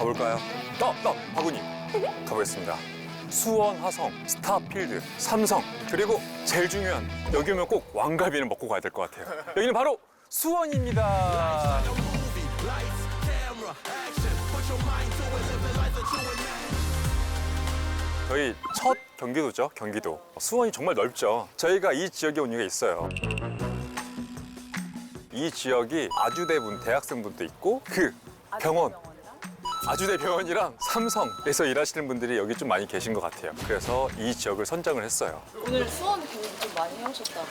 가볼까요? 바구니 가보겠습니다. 수원, 화성, 스타필드, 삼성, 그리고 제일 중요한 여기 오면 꼭 왕갈비를 먹고 가야 될 것 같아요. 여기는 바로 수원입니다. 저희 첫 경기도죠, 경기도. 수원이 정말 넓죠. 저희가 이 지역에 온 이유가 있어요. 이 지역이 아주대분, 대학생분도 있고 그 병원, 아주대 병원이랑 삼성에서 일하시는 분들이 여기 좀 많이 계신 것 같아요. 그래서 이 지역을 선정을 했어요. 오늘 수원 교육 좀 많이 해오셨다고.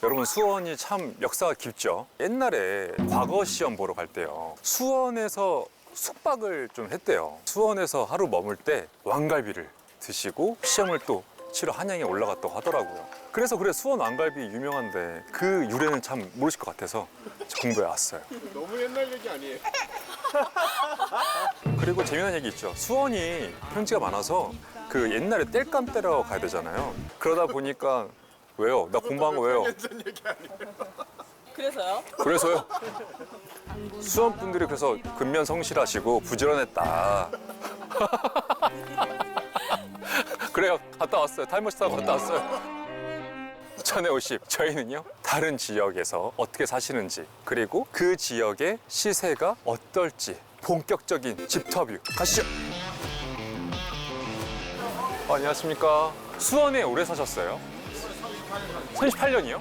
여러분, 수원이 참 역사가 깊죠. 옛날에 과거 시험 보러 갈 때요, 수원에서 숙박을 좀 했대요. 수원에서 하루 머물 때 왕갈비를 드시고 시험을 또 치러 한양에 올라갔다고 하더라고요. 그래서 수원 왕갈비 유명한데 그 유래는 참 모르실 것 같아서 공부해 왔어요. 너무 옛날 얘기 아니에요? 그리고 재미난 얘기 있죠. 수원이 평지가 많아서 그 옛날에 땔감 떼러 가야 되잖아요. 그러다 보니까 왜요? 나 공부한 거 왜요? 옛날 얘기 아니에요? 그래서요? 그래서요. 수원 분들이 그래서 근면 성실하시고 부지런했다. 그래요. 갔다 왔어요. 타임머신 타고 갔다 왔어요. 전에 50. 저희는요, 다른 지역에서 어떻게 사시는지, 그리고 그 지역의 시세가 어떨지 본격적인 집터뷰 가시죠. 안녕하십니까. 수원에 오래 사셨어요? 38년이요?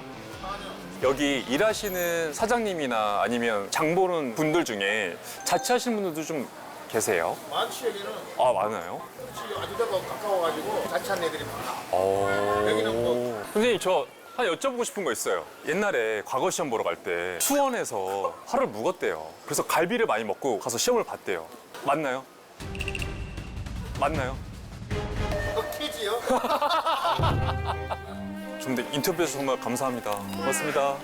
여기 일하시는 사장님이나 아니면 장 보는 분들 중에 자취하시는 분들도 좀 계세요? 많지 여기는. 아, 많아요? 지금 아주대가 가까워가지고 자취한 애들이 많아. 여기는 뭐 선생님, 저 하나 여쭤보고 싶은 거 있어요. 옛날에 과거 시험 보러 갈 때 수원에서 하루를 묵었대요. 그래서 갈비를 많이 먹고 가서 시험을 봤대요. 맞나요? 맞나요? 그거 퀴즈요? 좀 더 인터뷰해주셔서 정말 감사합니다. 고맙습니다.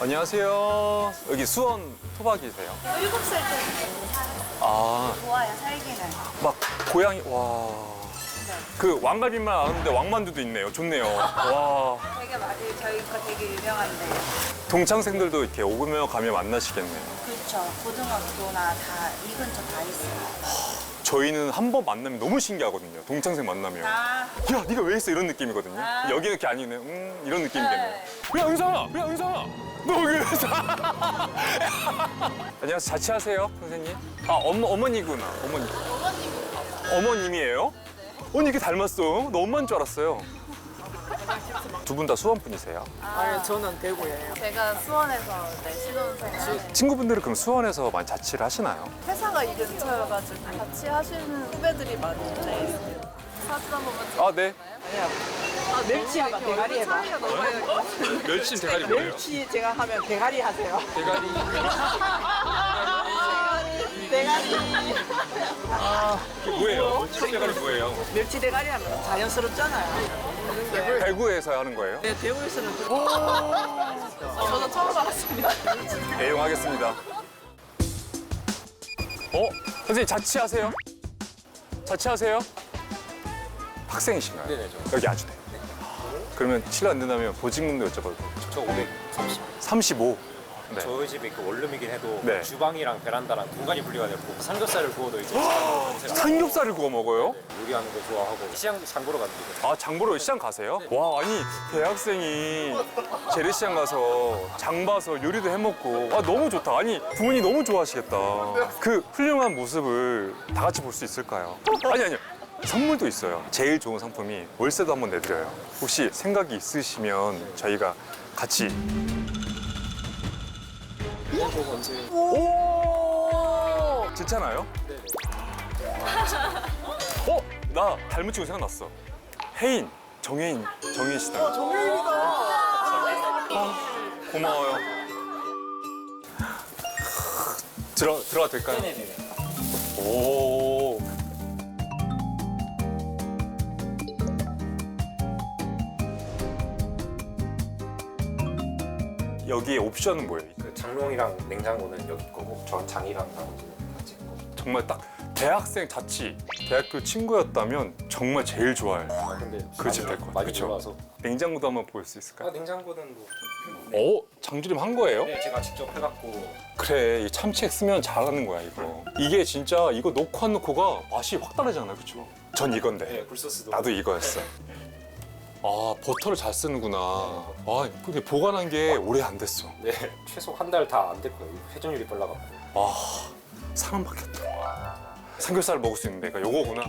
안녕하세요. 여기 수원 토박이세요? 7살 때부터 아, 좋아요, 살기는. 막 고양이, 와. 그 왕갈비만 아는데 왕만두도 있네요. 좋네요. 와. 되게 맞아요. 저희 거 되게 유명한데. 동창생들도 이렇게 오면 가면 만나시겠네요. 그렇죠. 고등학교나 다 이 근처 다 있어요. 저희는 한 번 만나면 너무 신기하거든요. 동창생 만나면. 아, 야, 네가 왜 있어? 이런 느낌이거든요. 아. 여기는 이렇게 아니네. 이런 느낌이겠네. 야, 은상아! 야, 은상아! 너 왜 있어? 안녕하세요. 자취하세요, 선생님? 아, 어머니구나. 어머님이에요? 언니 이렇게 닮았어. 너 엄마인 줄 알았어요. 두 분 다 수원 분이세요? 아니, 저는 대구예요. 제가 수원에서 신혼생활. 친구분들은 그럼 수원에서 많이 자취를 하시나요? 회사가 이 근처여가지고 같이 하시는 후배들이 많은데 사진 한 번만 찍 아, 네. 아, 멸치 하면 대가리 해봐. 멸치 대가리 뭐예요? 멸치 제가 하면 대가리 하세요. 대가리. 대가리. 뭐예요? 대가리 뭐예요? 멸치 대가리 하면 자연스럽잖아요. 대구에서 하는 거예요? 네, 대구에서는 좀 저도 처음 알았습니다. 애용하겠습니다. 선생님 자취하세요? 자취하세요? 학생이신가요? 네네, 저. 여기 아주대. 그러면 실례 안 된다면 보직문도 여쭤봐도 돼요? 저 530. 35. 네. 저희 집이 그 원룸이긴 해도 네. 주방이랑 베란다랑 공간이 분리가 됐고 삼겹살을 구워도 이제 삼겹살을 구워 먹어요? 요리하는 거 좋아하고 시장 장보러 가는 거. 아, 장 보러 시장 가세요? 와, 아니 대학생이 재래시장 가서 장 봐서 요리도 해 먹고, 아, 너무 좋다. 아니 부모님 너무 좋아하시겠다. 그 훌륭한 모습을 다 같이 볼 수 있을까요? 아니요. 선물도 있어요. 제일 좋은 상품이 월세도 한번 내드려요. 혹시 생각이 있으시면 저희가 같이. 오! 괜찮아요? 네네. 나 닮은 친구 생각났어. 혜인, 정혜인 씨다. 고마워요. 들어가도 될까요? 네네네. 오. 여기에 옵션은 뭐예요? 그 장롱이랑 냉장고는 여기 거고 저 장이랑 나머지는 같이 있고. 정말 딱 대학생 자취, 대학교 친구였다면 정말 제일 좋아할 근데 그 집 될 것 같아요. 많이 그쵸? 들어와서. 냉장고도 한번 볼 수 있을까요? 냉장고는 뭐 장조림 한 거예요? 네, 제가 직접 해갖고 그래, 이 참치액 쓰면 잘하는 거야 이거. 이게 진짜 이거 넣고 안 넣고가 맛이 확 다르잖아요, 그렇죠? 전 이건데. 네, 굴소스도 나도 이거였어. 아, 버터를 잘 쓰는구나. 아, 근데 보관한 게 오래 안 됐어. 네, 최소 한 달 다 안 될 거예요. 회전율이 빨라갖고. 아, 사람 바뀌었다. 삼겹살 먹을 수 있는 데가 요거구나.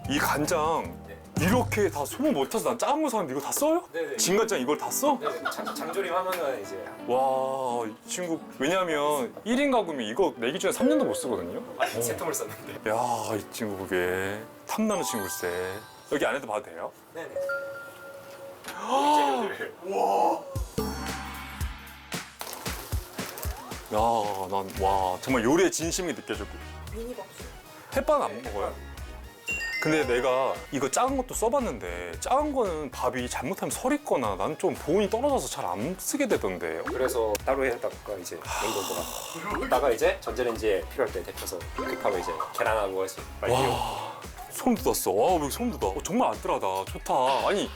이 간장 이렇게 다 소문 못 타서 난 작은 거 사는데 이거 다 써요? 네네. 진간장 이걸 다 써? 네, 장조림 하면은 이제 와, 이 친구 왜냐면 1인 가구면 이거 내 기준에 3년도 못 쓰거든요. 세 통을 썼는데. 야, 이 친구 그게 탐나는 친구일세. 여기 안에도 봐도 돼요? 네네. 재료들. 야, 난 와 정말 요리의 진심이 느껴졌고. 햇반 안 먹어요? 근데 내가 이거 작은 것도 써봤는데 작은 거는 밥이 잘못하면 설익거나 난 좀 보온이 떨어져서 잘 안 쓰게 되던데. 그래서 따로 해다가 이제 냉동고가. 그다가 이제 전자레인지에 필요할 때 데펴서 급하면 이제 계란하고 해서 빨리. 와, 소름 돋았어. 와, 여기 소름 돋아. 정말 알뜰하다. 좋다. 아니,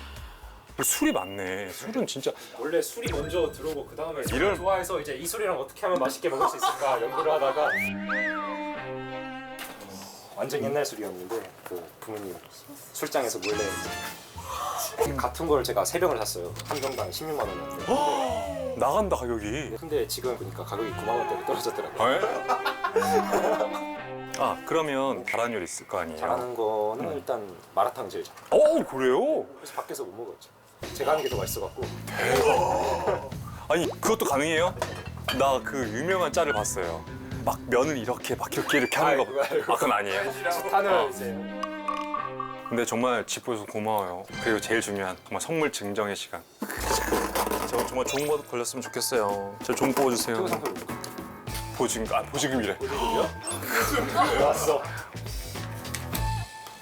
술이 많네. 술은 진짜. 원래 술이 먼저 들어오고 그 다음에 이런- 술을 좋아해서 이제 이 술이랑 어떻게 하면 맛있게 먹을 수 있을까 연구를 하다가 완전 옛날 술이었는데 그 부모님 술장에서 몰래 이제 같은 걸 제가 3병을 샀어요. 한 병당 16만 원이었는데 나간다, 가격이. 근데 지금 보니까 가격이 9만 원대로 떨어졌더라고요. 에? 아, 그러면 잘하는 요리 있을 거 아니에요? 잘하는 거는 일단 마라탕 제일 잘. 그래요? 그래서 밖에서 못 먹었죠. 제가 하는 게 더 맛있어갖고. 아니, 그것도 가능해요? 나 그 유명한 짤을 봤어요. 막 면을 이렇게 막 이렇게 하는 거. 그거 알고. 그건 아니에요? 탄을 이제 근데 정말 짚어줘서 고마워요. 그리고 제일 중요한 정말 선물 증정의 시간. 저 정말 좋은 거 걸렸으면 좋겠어요. 저 좀 뽑아주세요. 최고 상품. 보지금이래. 왔어.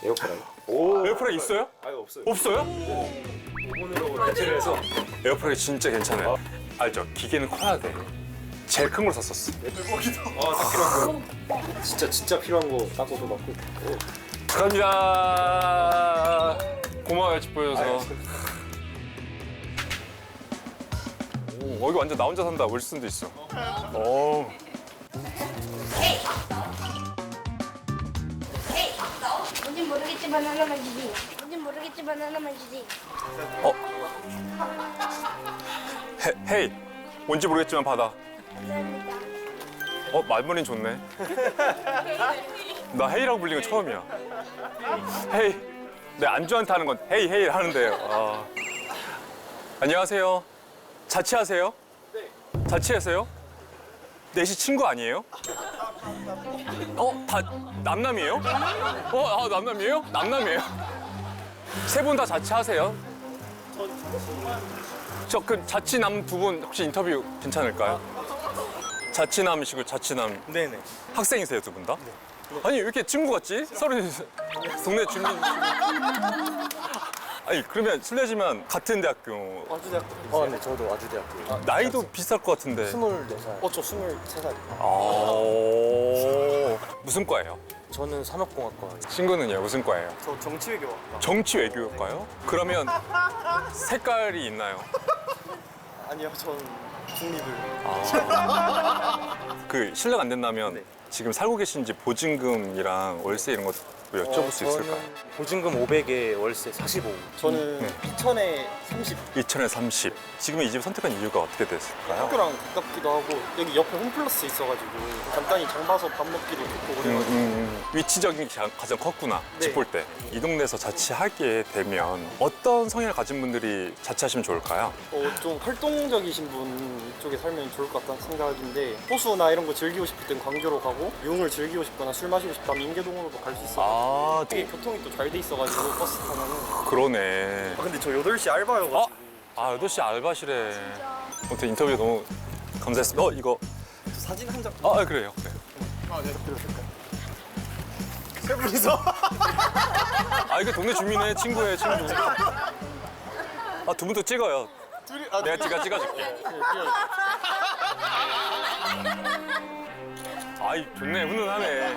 에어프라이. 오. 에어프라이 있어요? 아유 없어요. 없어요? 오븐으로 대체를 해서 에어프라이 진짜 괜찮아요. 알죠? 기계는 커야 돼. 제일 큰 걸 샀었어. 딱 필요한 거. 진짜 필요한 거 따고도 받고. 축하합니다. 고마워요, 짚어줘서. 오, 여기 완전 나 혼자 산다. 윌슨도 있어. 오. 뭔지 모르겠지만 하나만 주지. 뭔지 모르겠지만 하나만 주지. 헤이. 뭔지 모르겠지만 받아. 감사합니다. 말문이 좋네. 나 헤이라고 불리는 거 처음이야. 헤이. 내 안주한테 하는 건 헤이 헤이 하는데요. 아. 안녕하세요. 자취하세요? 네. 자취하세요? 넷이 친구 아니에요? 다 남남이에요? 남남이에요? 남남이에요? 세 분 다 자취하세요? 저 그 자취남 두 분 혹시 인터뷰 괜찮을까요? 자취남이시고 자취남. 네네. 학생이세요, 두 분 다? 아니, 왜 이렇게 친구 같지? 서로 동네 주민. 아니, 그러면 실례지만 같은 대학교. 아주대학교. 네, 저도 아주대학교. 나이도 비슷할 것 같은데. 24살. 저 23살이요. 무슨 과예요? 저는 산업공학과. 친구는요, 무슨 과예요? 저 정치외교학과. 정치외교과요? 그러면 색깔이 있나요? 아니요, 전 중립을. 그 실례가 안 된다면 네. 지금 살고 계신지 보증금이랑 월세 이런 것 여쭤볼 수 있을까요? 보증금 500에 월세 45. 저는 이천에 30. 2000에 30. 지금 이 집 선택한 이유가 어떻게 됐을까요? 학교랑 가깝기도 하고 여기 옆에 홈플러스 있어가지고 간단히 장 봐서 밥 먹기도 좋고 그래가지고 위치적인 게 가장 컸구나. 네. 집 볼 때. 이 동네에서 자취하게 되면 어떤 성향을 가진 분들이 자취하시면 좋을까요? 좀 활동적이신 분 쪽에 살면 좋을 것 같다는 생각인데 호수나 이런 거 즐기고 싶을 땐 광교로 가고 용을 즐기고 싶거나 술 마시고 싶다면 인계동으로도 갈 수 있어요. 되게 교통이 또 잘 돼 있어가지고 버스 타면은. 그러네. 근데 저 8시 알바여가지고. 8시 알바실에. 아무튼 인터뷰 너무 감사했습니다. 이거. 사진 한 장. 그래요. 네. 세 분이서. 이게 동네 주민의 친구예요, 친구. 두 분도 찍어요. 내가 찍어줄게. 좋네, 훈훈하네.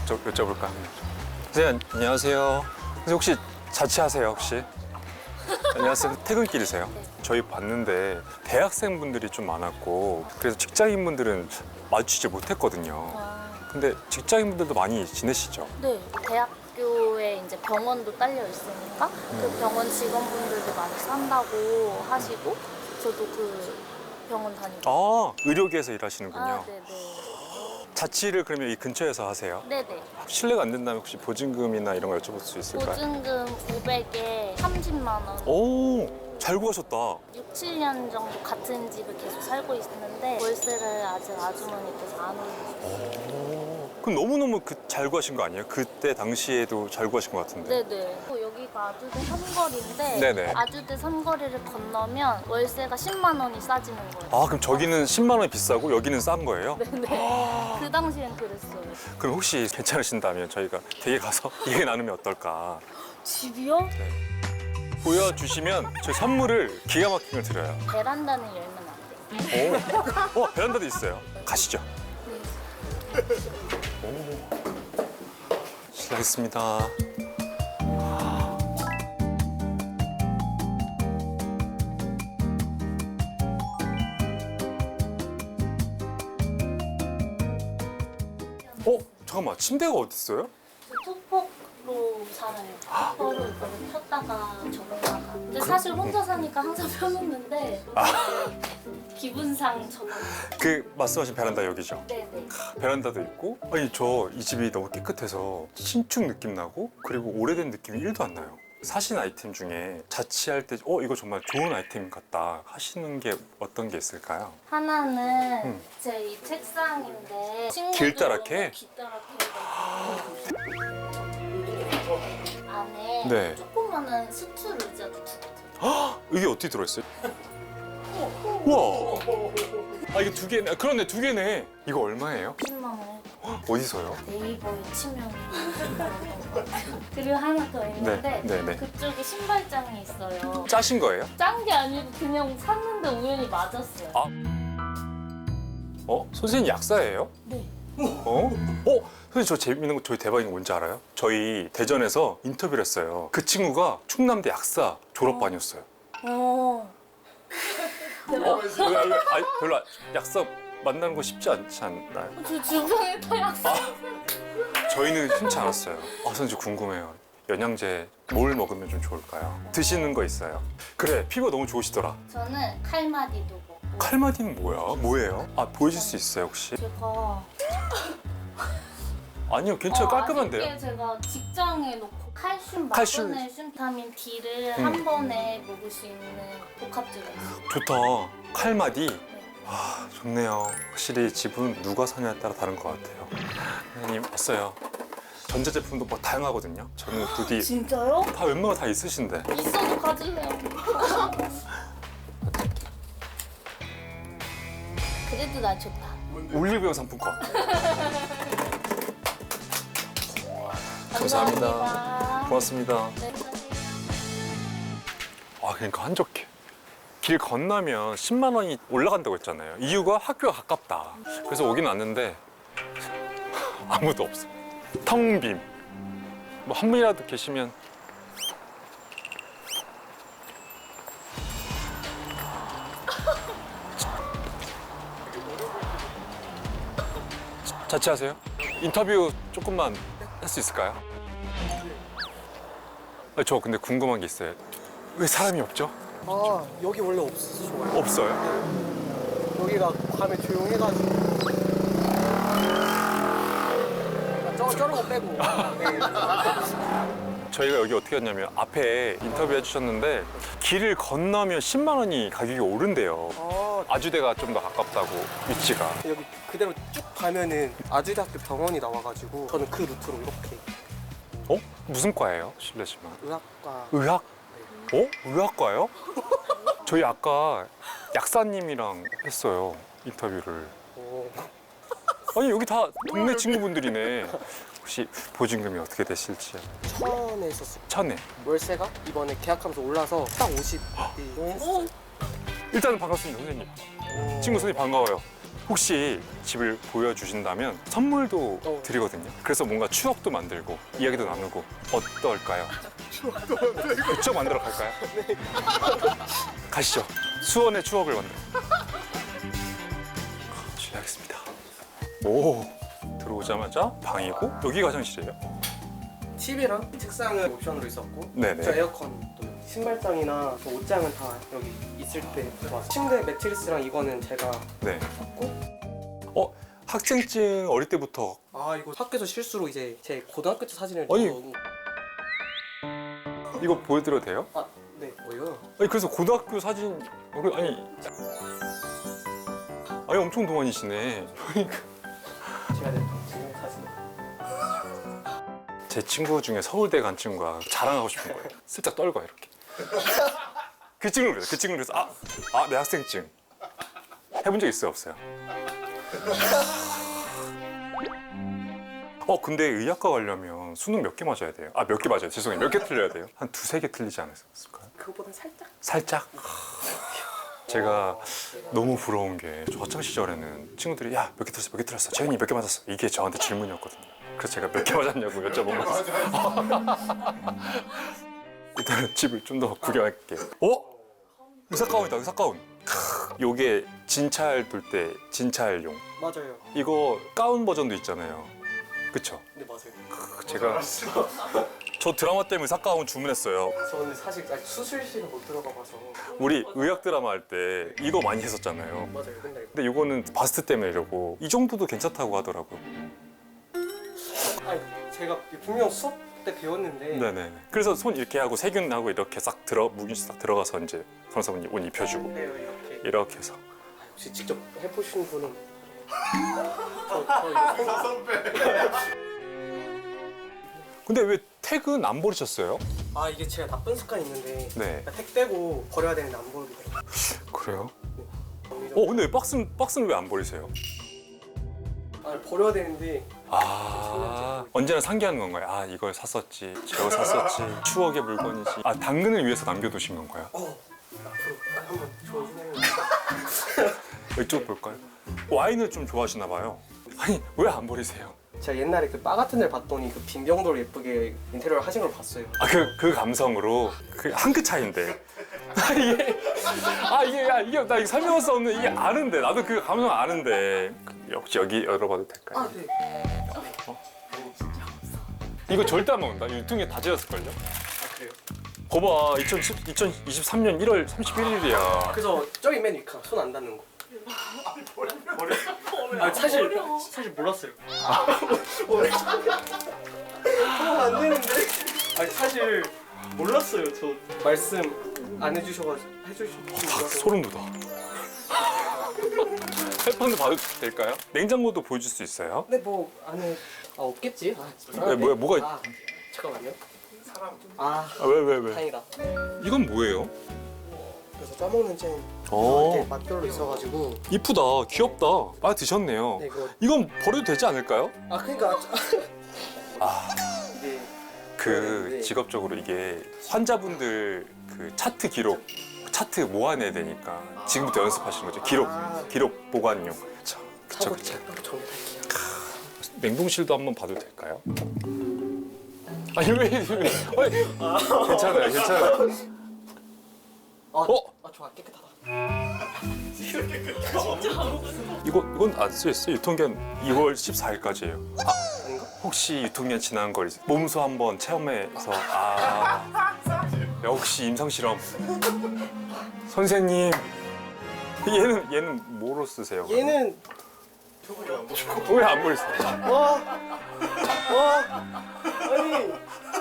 저 여쭤볼까? 선생님, 안녕하세요. 선생님 혹시 자취하세요 혹시? 안녕하세요. 퇴근길이세요? 저희 봤는데 대학생분들이 좀 많았고 그래서 직장인분들은 마주치지 못했거든요. 근데 직장인분들도 많이 지내시죠? 네, 대학교에 이제 병원도 딸려 있으니까 그 병원 직원분들도 많이 산다고 하시고 저도 그 병원 다니고. 아, 의료계에서 일하시는군요. 아, 네네. 자취를 그러면 이 근처에서 하세요? 네네. 실례가 안 된다면 혹시 보증금이나 이런 걸 여쭤볼 수 있을까요? 보증금 500에 30만 원. 오, 잘 구하셨다. 6, 7년 정도 같은 집을 계속 살고 있는데 월세를 아직 아주머니께서 안 올리시고. 그럼 너무너무 잘 구하신 거 아니에요? 그때 당시에도 잘 구하신 것 같은데. 네네. 여기가 아주대 삼거리인데 네네. 아주대 삼거리를 건너면 월세가 10만 원이 싸지는 거예요. 아, 그럼 저기는 10만 원이 비싸고 여기는 싼 거예요? 네네. 그 당시엔 그랬어요. 그럼 혹시 괜찮으신다면 저희가 댁에 가서 얘기 나누면 어떨까? 집이요? 보여주시면 저희 선물을 기가 막힌 걸 드려요. 베란다는 열면 안 돼요. 오, 베란다도 있어요. 가시죠. 실례하겠습니다. 잠깐만, 침대가 어디 있어요? 투폭으로 살아요. 투폭으로 이거를 폈다가 접었다가. 근데 사실 혼자 사니까 항상 펴놓는데 기분상 접어. 그 말씀하신 베란다 여기죠? 네네. 베란다도 있고. 아니, 저 이 집이 너무 깨끗해서 신축 느낌 나고 그리고 오래된 느낌이 1도 안 나요. 사신 아이템 중에 자취할 때 이거 정말 좋은 아이템 같다 하시는 게 어떤 게 있을까요? 하나는 제 이 책상인데 길다랗게? 길다랗게 안에 네. 조그마한 스툴 의자도 두고 이게 어떻게 들어있어요? 우와! 아, 이게 2개네. 그러네, 2개네. 이거 얼마예요? 10만 원. 어디서요? 네이버에 치면 그리고 하나 더 있는데 네, 네. 그쪽에 신발장이 있어요. 짜신 거예요? 짠 게 아니고 그냥 샀는데 우연히 맞았어요. 아. 선생님 약사예요? 네. 선생님 저 재밌는 거, 저희 대박인 거 뭔지 알아요? 저희 대전에서 인터뷰를 했어요. 그 친구가 충남대 약사 졸업반이었어요. 아니, 별로 약사 만나는 거 쉽지 않지 않나요? 저 주방에 다 약사. 저희는 흔치 않았어요. 선생님 저 궁금해요. 영양제 뭘 먹으면 좀 좋을까요? 드시는 거 있어요? 그래, 피부가 너무 좋으시더라. 저는 칼마디도 먹고. 칼마디는 뭐야? 뭐예요? 보여줄 수 있어요 혹시? 제가 아니요, 괜찮아요. 깔끔한데요? 아쉽게 제가 직장에 놓고 칼슘, 칼슘. 마그네슘, 비타민 D를 한 번에 먹을 수 있는 복합제가 있어요. 좋다. 칼마디. 네. 좋네요. 확실히 집은 누가 사냐에 따라 다른 것 같아요. 선생님 왔어요. 전자제품도 뭐 다양하거든요. 저는 부디 진짜요? 다 웬만한 거 다 있으신데. 있어도 가질래요. 그래도 나 좋다. 올리브영 상품권. 감사합니다. 고맙습니다. 네. 그러니까 한적해. 길 건너면 10만 원이 올라간다고 했잖아요. 이유가 학교가 가깝다. 그래서 오긴 왔는데 아무도 없어. 텅 빈. 뭐 한 분이라도 계시면. 자취하세요? 인터뷰 조금만 할 수 있을까요? 저 근데 궁금한 게 있어요. 왜 사람이 없죠? 여기 원래 없어요. 없어요? 여기가 밤에 조용해가지고. 저런 거 빼고. 저희가 여기 어떻게 왔냐면 앞에 인터뷰 해주셨는데 길을 건너면 10만 원이 가격이 오른대요. 아주대가 좀 더 가깝다고, 위치가. 여기 그대로 쭉 가면은 아주대학교 병원이 나와가지고 저는 그 루트로 이렇게 무슨 과예요? 실례지만. 의학과. 의학? 의학과요? 저희 아까 약사님이랑 했어요, 인터뷰를. 아니, 여기 다 동네 친구분들이네. 혹시 보증금이 어떻게 되실지? 천에 있었어요. 천에. 월세가 이번에 계약하면서 올라서 딱 50이 했어요. 일단은 반갑습니다, 선생님. 친구 선생님 반가워요. 혹시 집을 보여주신다면 선물도 드리거든요. 그래서 뭔가 추억도 만들고 이야기도 나누고 어떨까요? 추억 만들어 갈까요? 네. 가시죠. 수원의 추억을 만들어. 실례하겠습니다. 오, 들어오자마자 방이고 여기가 화장실이에요? TV랑 책상은 옵션으로 있었고 네네. 저 에어컨 또 신발장이나 또 옷장은 다 여기 있을 때 들어왔어요. 침대 매트리스랑 이거는 제가 네. 샀고 학생증 어릴 때부터 아 이거 학교에서 실수로 이제 제 고등학교 때 사진을 아니. 좀- 이거 보여드려도 돼요? 아, 네 뭐요? 아니 그래서 고등학교 사진 아니 엄청 동안이시네. 제가 내 지금 사진 제 친구 중에 서울대 간 친구가 자랑하고 싶은 거예요. 슬쩍 떨고 이렇게. 그 친구를 그래서 내 학생증 해본 적 있어요 없어요? 근데 의학과 가려면 수능 몇 개 맞아야 돼요? 몇 개 맞아요. 죄송해요. 몇 개 틀려야 돼요? 한 두세 개 틀리지 않았을까요? 그거보다 살짝 살짝? 제가 너무 부러운 게 저 학창 시절에는 친구들이 야 몇 개 틀렸어 몇 개 틀렸어 재현이 몇 개 맞았어 이게 저한테 질문이었거든요. 그래서 제가 몇 개 맞았냐고 여쭤본 거였어요. 일단은 집을 좀 더 구경할게요. 의사가운이다 의사가운. 요게 진찰 돌 때 진찰용. 맞아요. 이거 가운 버전도 있잖아요. 그쵸? 네 맞아요. 제가 저 드라마 때문에 의사가운 주문했어요. 저는 사실 아직 수술실은 못 들어가 봐서 우리 의학 드라마 할 때 이거 많이 했었잖아요. 맞아요. 맨날 이거. 근데 이거는 바스트 때문에 이러고 이 정도도 괜찮다고 하더라고요. 아니 제가 분명 수업 때 배웠는데 네네. 그래서 손 이렇게 하고 세균하고 이렇게 싹 무균실 싹 들어가서 이제 간호사분이 옷 입혀주고 네, 이렇게 해서. 혹시 직접 해보신 분은 근데 왜 택은 안 버리셨어요? 아 이게 제가 나쁜 습관이 있는데 네. 택 떼고 버려야 되는데 안 버리게 돼요. 그래요? 근데 왜 박스는 왜 안 버리세요? 아 버려야 되는데 언제나 상기하는 건가요? 이걸 샀었지, 저거 샀었지, 추억의 물건이지. 당근을 위해서 남겨두신 건가요? 앞으로 한번 좋아지네요. 이쪽 볼까요? 와인을 좀 좋아하시나 봐요. 아니 왜 안 버리세요? 제가 옛날에 그 바 같은 데를 봤더니 그 빈병도를 예쁘게 인테리어를 하신 걸 봤어요. 그 감성으로 그 한 끗 차이인데. 이게 나 이거 설명할 수 없는 이게 아는데 나도 그 감성 아는데 혹시 여기 열어봐도 될까요? 아 네. 이거 절대 안 먹는다. 유통기한 다 지났을걸요? 그래요? 거봐 2023년 1월 31일이야. 그래서 저기 맨 위카 손 안 닿는 거. 아 사실 몰랐어요. 안 되는데. 아니 사실 몰랐어요. 저 말씀 안 해주시고 소름 돋아. 햇반도 봐도 될까요? 냉장고도 보여줄 수 있어요? 근데 뭐 안에 없겠지? 네, 뭐가 잠깐만요. 왜? 다행이다. 이건 뭐예요? 그래서 짜먹는 잼 오. 이렇게 맛별로 있어가지고 이쁘다, 귀엽다. 많이 드셨네요. 네, 이거 이건 버려도 되지 않을까요? 그러니까 이게 그 직업적으로 이게 환자분들 그 차트 기록 차트 모아내야 되니까 지금부터 연습하시는 거죠. 기록 보관용. 그쵸. 정리할게요. 냉동실도 한번 봐도 될까요? 아니 왜? 괜찮아요. 좋아 깨끗하다. 이건 안 쓰였어요. 유통기한 2월 14일까지예요. 아닌가? 혹시 유통기한 지난 걸 몸소 한번 체험해서 역시 임상실험 선생님 얘는 뭐로 쓰세요? 얘는 왜 안 버리세요?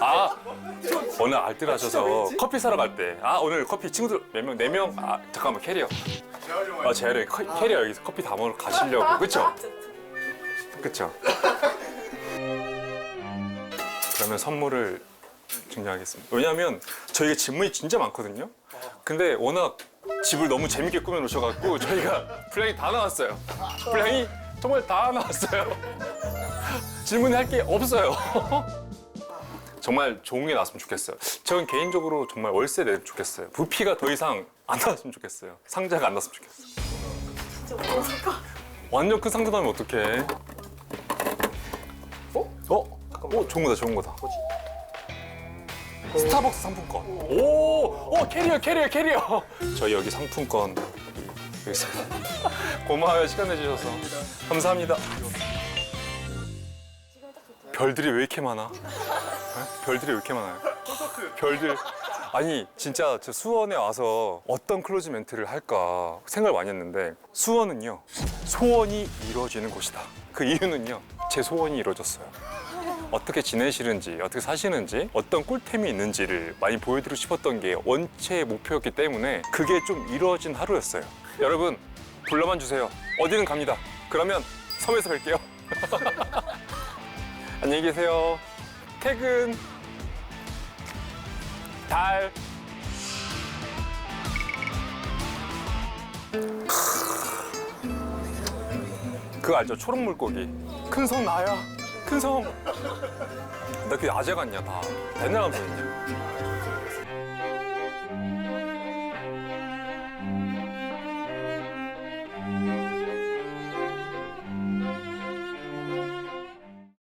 아니 오늘 알뜰하셔서 커피 사러 갈 때 오늘 커피 친구들 몇 명? 4명? 잠깐만 캐리어 재활용 캐리어 여기서 커피 다 먹으러 가시려고 그쵸? 그러면 선물을 증정하겠습니다. 왜냐면 저희가 질문이 진짜 많거든요. 근데 워낙 집을 너무 재밌게 꾸며 놓으셔가지고 저희가 분량이 다 나왔어요. 분량이 정말 다 나왔어요. 질문할 게 없어요. 정말 좋은 게 나왔으면 좋겠어요. 저는 개인적으로 정말 월세 내면 좋겠어요. 부피가 더 이상 안 나왔으면 좋겠어요. 상자가 안 나왔으면 좋겠어요. 진짜 무서울까? 완전 큰 상자 나면 어떡해? 좋은 거다, 좋은 거다. 뭐지? 스타벅스 상품권. 캐리어. 저희 여기 상품권 여기 있습니다. 고마워요, 시간 내주셔서. 감사합니다. 별들이 왜 이렇게 많아? 네? 별들이 왜 이렇게 많아요? 별들. 아니 진짜 저 수원에 와서 어떤 클로징 멘트를 할까 생각을 많이 했는데 수원은요 소원이 이루어지는 곳이다. 그 이유는요 제 소원이 이루어졌어요. 어떻게 지내시는지 어떻게 사시는지 어떤 꿀템이 있는지를 많이 보여드리고 싶었던 게 원체의 목표였기 때문에 그게 좀 이루어진 하루였어요. 여러분 불러만 주세요. 어디는 갑니다. 그러면 섬에서 뵐게요. 안녕히 계세요. 퇴근. 달. 그거 알죠? 초록 물고기. 큰 성 나야. 큰 성. 나 그 아재 같냐 다. 옛날 감성이냐.